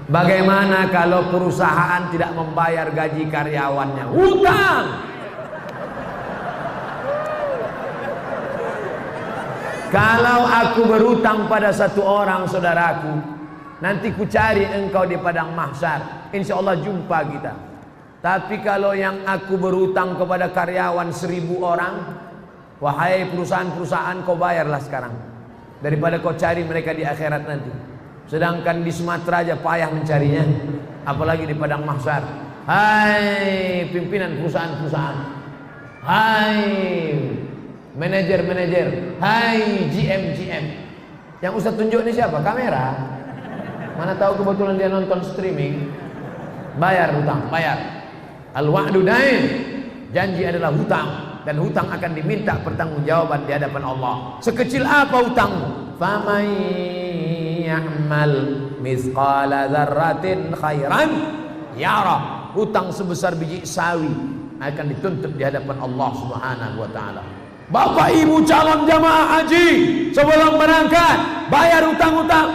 Bagaimana kalau perusahaan tidak membayar gaji karyawannya? Hutang. Kalau aku berhutang pada satu orang saudaraku, nanti ku cari engkau di padang mahsyar, insya Allah jumpa kita. Tapi kalau yang aku berhutang kepada karyawan 1000 orang, wahai perusahaan-perusahaan, kau bayarlah sekarang, daripada kau cari mereka di akhirat nanti. Sedangkan di Sumatera aja payah mencarinya, apalagi di padang mahsyar. Hai pimpinan perusahaan-perusahaan, hai manajer-manajer, hai GM. Yang Ustaz tunjuk ini siapa? Kamera. Mana tahu kebetulan dia nonton streaming. Bayar hutang, bayar. Al-wa'du dain, janji adalah hutang, dan hutang akan diminta pertanggungjawaban di hadapan Allah. Sekecil apa hutangmu? Faman ya'mal mithqala dzarratin khairan yara. Hutang sebesar biji sawi akan dituntut di hadapan Allah Subhanahu wa taala. Bapak Ibu calon jamaah haji, sebelum berangkat bayar hutang-hutang.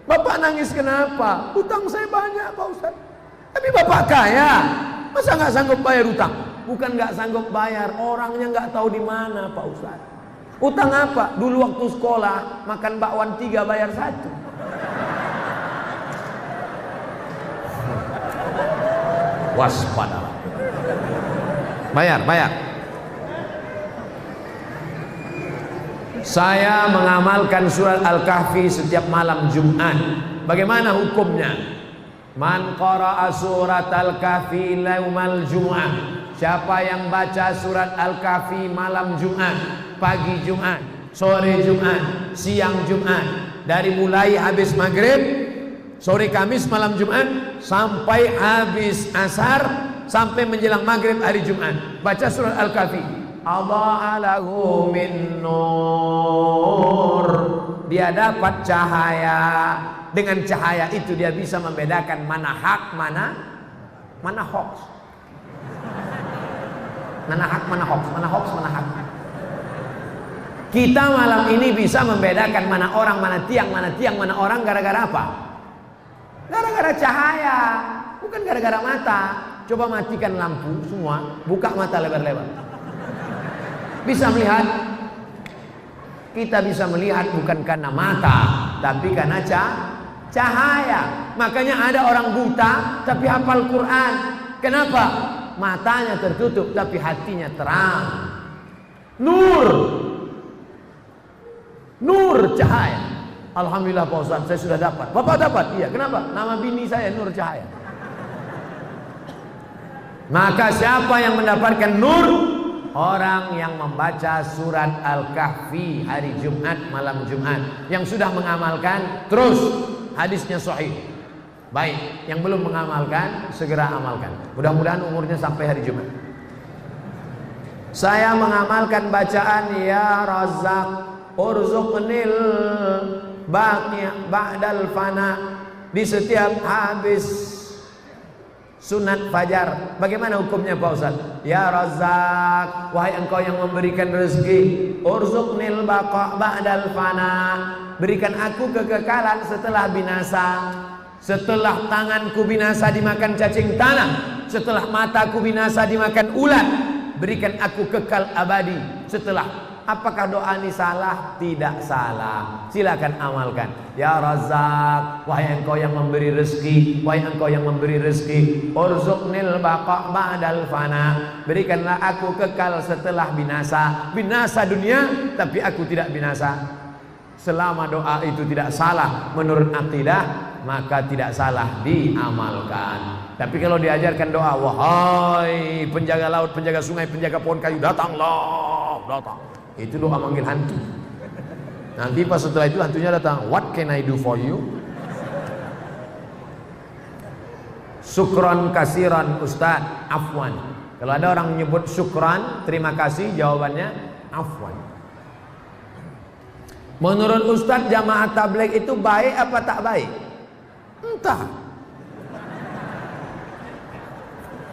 Bapak nangis kenapa? Hutang saya banyak Pak Ustaz. Tapi Bapak kaya, masa nggak sanggup bayar hutang? Bukan nggak sanggup bayar, orangnya nggak tahu di mana Pak Ustaz. Hutang apa? Dulu waktu sekolah makan bakwan 3 bayar 1. Waspadalah. Bayar. Saya mengamalkan surat Al-Kahfi setiap malam Jumat. Bagaimana hukumnya? Man qara'a surat Al-Kahfi yaumal Jum'ah. Siapa yang baca surat Al-Kahfi malam Jumat, pagi Jumat, sore Jumat, siang Jumat, dari mulai habis maghrib, sore Kamis, malam Jumat, sampai habis asar, sampai menjelang maghrib hari Jumat, baca surat Al-Kahfi. Adha'alahu min nur. Dia dapat cahaya. Dengan cahaya itu dia bisa membedakan mana hak, mana hoax. Mana hak, mana hoax, mana hoax, mana hak. Kita malam ini bisa membedakan mana orang, mana tiang, mana orang gara-gara apa? Gara-gara cahaya, bukan gara-gara mata. Coba matikan lampu semua, buka mata lebar-lebar. Bisa melihat. Kita bisa melihat bukan karena mata, tapi karena cahaya. Makanya ada orang buta tapi hafal Quran. Kenapa? Matanya tertutup tapi hatinya terang. Nur cahaya. Alhamdulillah Pak Ustaz, saya sudah dapat. Bapak dapat? Iya. Kenapa? Nama bini saya Nur Cahaya. Maka siapa yang mendapatkan nur? Orang yang membaca surat Al-Kahfi hari Jumat, malam Jumat. Yang sudah mengamalkan, terus hadisnya sahih. Baik, yang belum mengamalkan, segera amalkan. Mudah-mudahan umurnya sampai hari Jumat. Saya mengamalkan bacaan Ya Razzaq urzuqnil ba'dal fana di setiap habis sunat fajar. Bagaimana hukumnya Pak Ustaz? Ya Razzaq, wahai engkau yang memberikan rezeki, urzuqnil baqa ba'dal fana, berikan aku kekekalan setelah binasa. Setelah tanganku binasa dimakan cacing tanah, setelah mataku binasa dimakan ulat, berikan aku kekal abadi. Setelah, apakah doa ini salah? Tidak salah. Silakan amalkan. Ya Razzaq, wahai engkau yang memberi rezeki, wahai engkau yang memberi rezeki, urzuqnil baqa ba'dal fana, berikanlah aku kekal setelah binasa. Binasa dunia tapi aku tidak binasa. Selama doa itu tidak salah menurut akidah, maka tidak salah diamalkan. Tapi kalau diajarkan doa, wahai penjaga laut, penjaga sungai, penjaga pohon kayu, datanglah, datang. Itu doa manggil hantu. Nanti pas setelah itu hantunya datang, what can I do for you? Syukran kasiran Ustaz, afwan. Kalau ada orang menyebut syukran, terima kasih, jawabannya afwan. Menurut Ustaz, jamaah tabligh itu baik apa tak baik? Entah.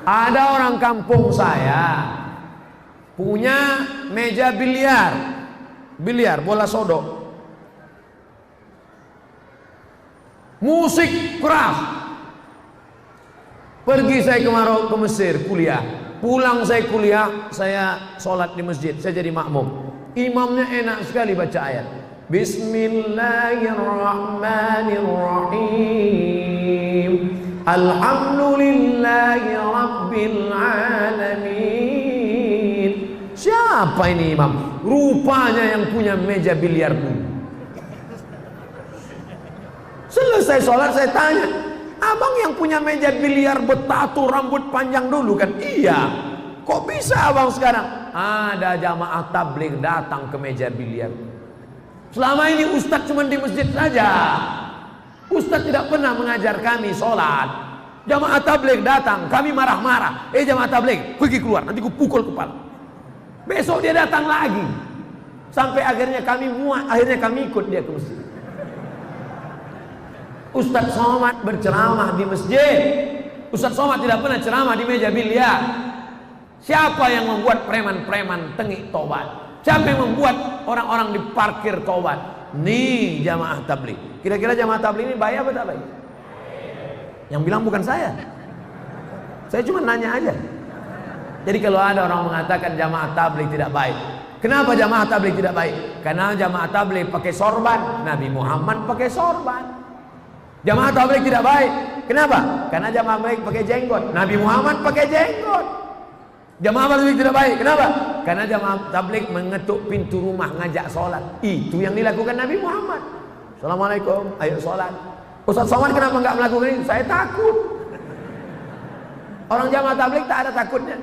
Ada orang kampung saya punya meja biliar bola sodok. musik keras. Pergi saya ke Mesir kuliah. Pulang saya kuliah, saya sholat di masjid, saya jadi makmum. Imamnya enak sekali baca ayat. Bismillahirrahmanirrahim. Alhamdulillahi Rabbil Alamin. Siapa ini imam? Rupanya yang punya meja biliar dulu. Selesai sholat saya tanya, abang yang punya meja biliar bertatu rambut panjang dulu kan? Iya. Kok bisa abang sekarang? Ada jamaah tabligh datang ke meja biliar. Selama ini ustadz cuma di masjid saja. Ustadz tidak pernah mengajar kami sholat. Jamaah tabligh datang, kami marah-marah. Jamaah tabligh, pergi keluar, nanti ku pukul kepala. Besok dia datang lagi. Sampai akhirnya kami muak, akhirnya kami ikut dia ke masjid. Ustadz Somad berceramah di masjid. Ustadz Somad tidak pernah ceramah di meja biliar. Siapa yang membuat preman-preman tengik tobat? Siapa yang membuat orang-orang di parkir tobat? Nih jamaah tabligh. Kira-kira jamaah tabligh ini baik apa tak baik? Yang bilang bukan saya. Saya cuma nanya aja. Jadi kalau ada orang mengatakan jamaah tabligh tidak baik, kenapa jamaah tabligh tidak baik? Karena jamaah tabligh pakai sorban, Nabi Muhammad pakai sorban. Jamaah tabligh tidak baik. Kenapa? Karena jamaah tabligh pakai jenggot, Nabi Muhammad pakai jenggot. Jamaah tabligh tidak baik. Kenapa? Karena jamaah tabligh mengetuk pintu rumah ngajak sholat. Itu yang dilakukan Nabi Muhammad. Assalamualaikum, ayo sholat. Ustaz Somad kenapa enggak melakukan ini? Saya takut. Orang jamaah tabligh tak ada takutnya.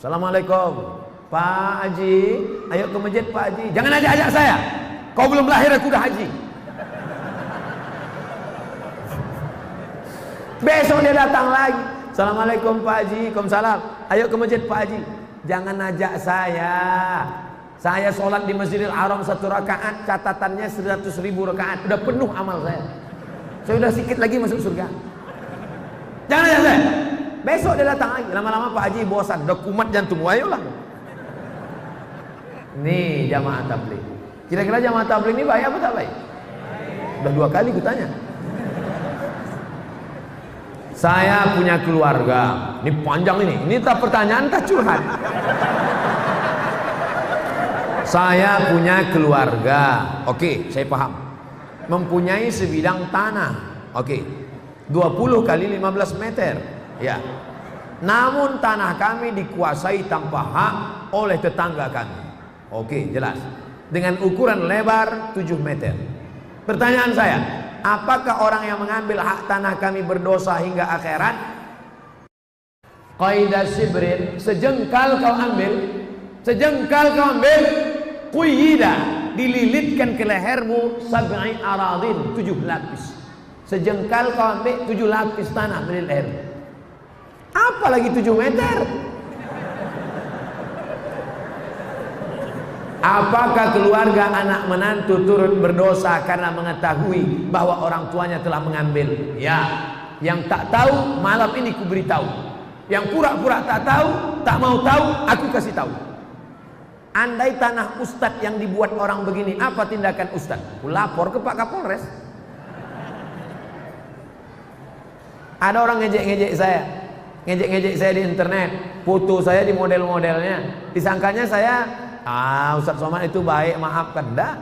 Assalamualaikum, Pak Haji, ayo ke masjid Pak Haji. Jangan ajak-ajak saya. Kau belum lahir aku udah haji. Besok dia datang lagi. Assalamualaikum Pak Haji. Waalaikumsalam. Ayo ke masjid Pak Haji. Jangan ajak saya. Saya sholat di Masjidil Haram 1 rakaat, catatannya 100.000 rakaat. Udah penuh amal saya. Saya udah sedikit lagi masuk surga. Jangan ajak saya. Besok dia datang lagi. Lama-lama Pak Haji bosan, udah kumat jantung. Ayolah. Nih jamaah tabligh. Kira-kira jamaah tabligh ini baik apa tak baik? Udah 2 kali kutanya. Saya punya keluarga. Ini panjang ini. Ini tak pertanyaan tak curhat. Saya punya keluarga. Oke, saya paham. Mempunyai sebidang tanah. Oke. 20 kali 15 meter. Ya. Namun tanah kami dikuasai tanpa hak oleh tetangga kami. Oke, jelas. Dengan ukuran lebar 7 meter. Pertanyaan saya, apakah orang yang mengambil hak tanah kami berdosa hingga akhirat? Qaidah sibrin, sejengkal kau ambil, quyida, dililitkan ke lehermu sab'i aradin, 7 lapis. Sejengkal kau ambil 7 lapis tanah di lehermu. Apalagi 7 meter? Apakah keluarga anak menantu turut berdosa karena mengetahui bahwa orang tuanya telah mengambil? Ya, yang tak tahu malam ini ku beritahu. Yang pura-pura tak tahu, tak mau tahu, aku kasih tahu. Andai tanah ustadz yang dibuat orang begini, apa tindakan ustadz? Ku lapor ke Pak Kapolres. Ada orang ngejek-ngejek saya. Ngejek-ngejek saya di internet, foto saya di model-modelnya. Disangkanya saya Ustadz Somad itu baik, maafkan. Enggak.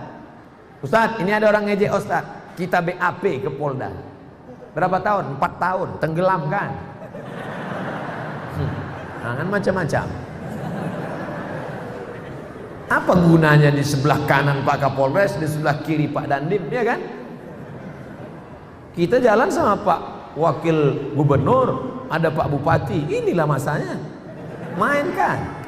Ustadz, ini ada orang ngejek Ustadz. Kita BAP ke Polda. Berapa tahun? 4 tahun. Tenggelam kan? Kan macam-macam. Apa gunanya di sebelah kanan Pak Kapolres, di sebelah kiri Pak Dandim, ya kan? Kita jalan sama Pak Wakil Gubernur, ada Pak Bupati. Inilah masanya. Main kan?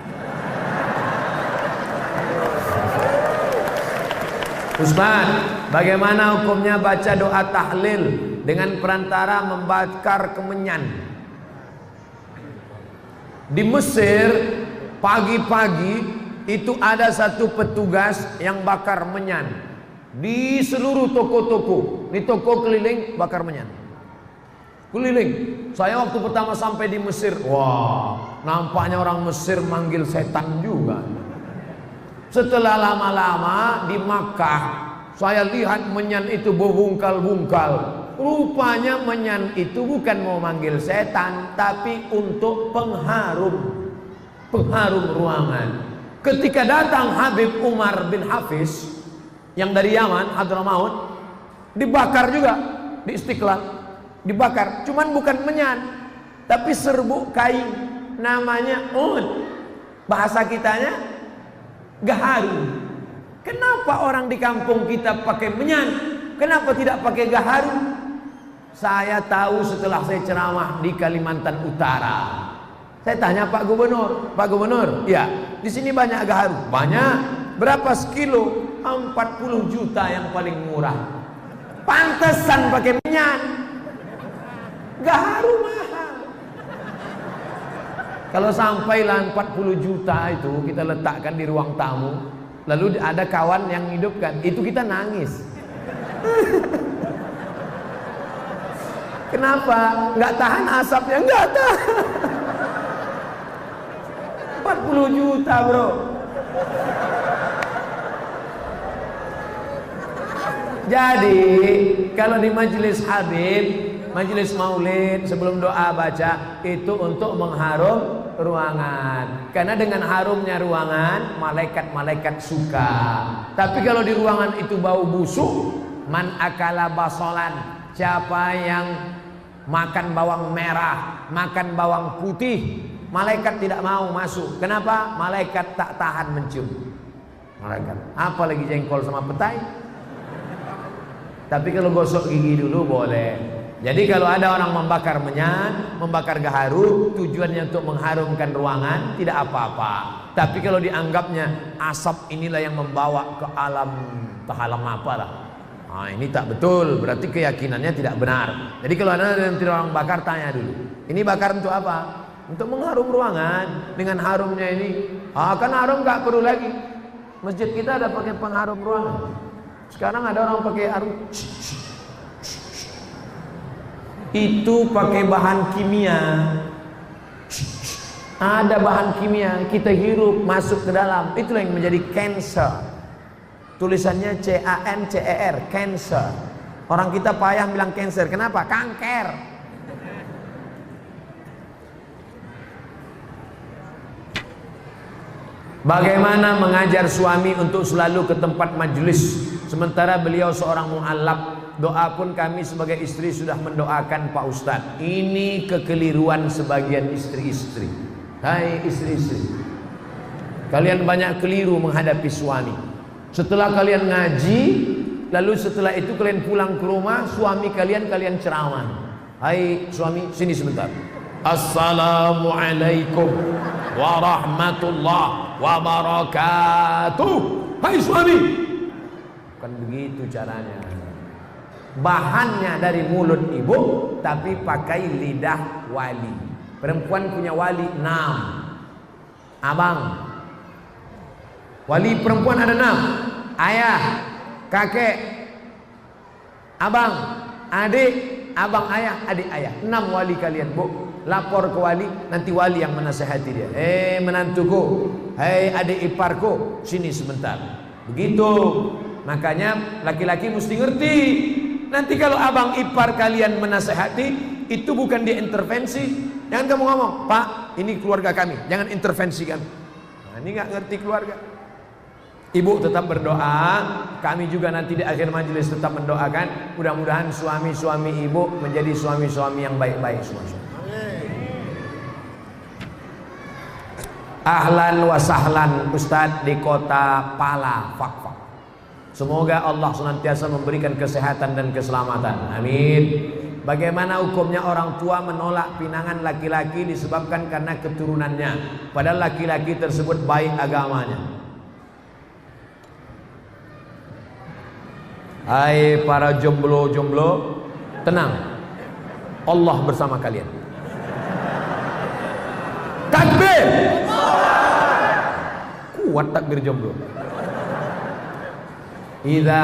Ustaz, bagaimana hukumnya baca doa tahlil dengan perantara membakar kemenyan? Di Mesir pagi-pagi itu ada satu petugas yang bakar menyan di seluruh toko-toko. Di toko keliling bakar menyan. Keliling. Saya waktu pertama sampai di Mesir, wah, nampaknya orang Mesir manggil setan juga. Setelah lama-lama di Makkah, saya lihat menyan itu berbungkal-bungkal. Rupanya menyan itu bukan mau manggil setan, tapi untuk pengharum ruangan. Ketika datang Habib Umar bin Hafiz yang dari Yaman, Hadramaut, dibakar juga di Istiqlal, dibakar. Cuman bukan menyan, tapi serbuk kain, namanya ud. Bahasa kitanya gaharu. Kenapa orang di kampung kita pakai menyan? Kenapa tidak pakai gaharu? Saya tahu setelah saya ceramah di Kalimantan Utara. Saya tanya Pak Gubernur, Pak Gubernur, ya, di sini banyak gaharu. Banyak. Berapa sekilo? 40 juta yang paling murah. Pantesan pakai menyan. Gaharu mahal. Kalau sampailah 40 juta itu kita letakkan di ruang tamu, lalu ada kawan yang hidupkan, itu kita nangis. Kenapa? Nggak tahan asapnya, nggak tahan. 40 juta bro. Jadi kalau di majelis Habib, majelis maulid, sebelum doa baca itu untuk mengharum ruangan. Karena dengan harumnya ruangan, malaikat-malaikat suka. Tapi kalau di ruangan itu bau busuk, man akala basolan, siapa yang makan bawang merah, makan bawang putih, malaikat tidak mau masuk. Kenapa? Malaikat tak tahan mencium. Malaikat, apalagi jengkol sama petai. Tapi kalau gosok gigi dulu boleh. Jadi kalau ada orang membakar menyan, membakar gaharu, tujuannya untuk mengharumkan ruangan, tidak apa-apa. Tapi kalau dianggapnya asap inilah yang membawa ke alam, tahalam apalah. Nah, ini tak betul, berarti keyakinannya tidak benar. Jadi kalau ada yang tidak orang bakar, tanya dulu. Ini bakar untuk apa? Untuk mengharum ruangan. Dengan harumnya ini, kan harum gak perlu lagi. Masjid kita ada pakai pengharum ruangan. Sekarang ada orang pakai harum. Itu pakai bahan kimia. Ada bahan kimia, kita hirup masuk ke dalam, itulah yang menjadi cancer. Tulisannya C-A-N-C-E-R, cancer. Orang kita payah bilang cancer, kenapa? Kanker. Bagaimana mengajar suami untuk selalu ke tempat majelis, sementara beliau seorang mu'allab. Doa pun kami sebagai istri sudah mendoakan Pak Ustadz. Ini kekeliruan sebagian istri-istri. Hai istri-istri, kalian banyak keliru menghadapi suami. Setelah kalian ngaji, lalu setelah itu kalian pulang ke rumah, suami kalian ceramah. Hai suami, sini sebentar. Assalamualaikum warahmatullahi wabarakatuh. Hai suami. Bukan begitu caranya. Bahannya dari mulut ibu, tapi pakai lidah wali. Perempuan punya wali 6. Abang. Wali perempuan ada 6. Ayah, kakek, abang, adik, abang ayah, adik ayah. 6 wali kalian, Bu. Lapor ke wali, nanti wali yang menasihati dia. Menantuku, hei adik iparku, sini sebentar. Begitu. Makanya laki-laki mesti ngerti. Nanti kalau abang ipar kalian menasehati, itu bukan dia intervensi. Jangan kamu ngomong, Pak, ini keluarga kami, jangan intervensi kami. Nah, ini nggak ngerti keluarga. Ibu tetap berdoa, kami juga nanti di akhir majelis tetap mendoakan. Mudah-mudahan suami-suami ibu menjadi suami-suami yang baik-baik semua. Ahlan wa sahlan Ustadz di kota Pala, Fakfak. Semoga Allah senantiasa memberikan kesehatan dan keselamatan. Amin. Bagaimana hukumnya orang tua menolak pinangan laki-laki disebabkan karena keturunannya, padahal laki-laki tersebut baik agamanya? Hai para jomblo-jomblo, tenang, Allah bersama kalian. Takbir. Kuat takbir jomblo. Idza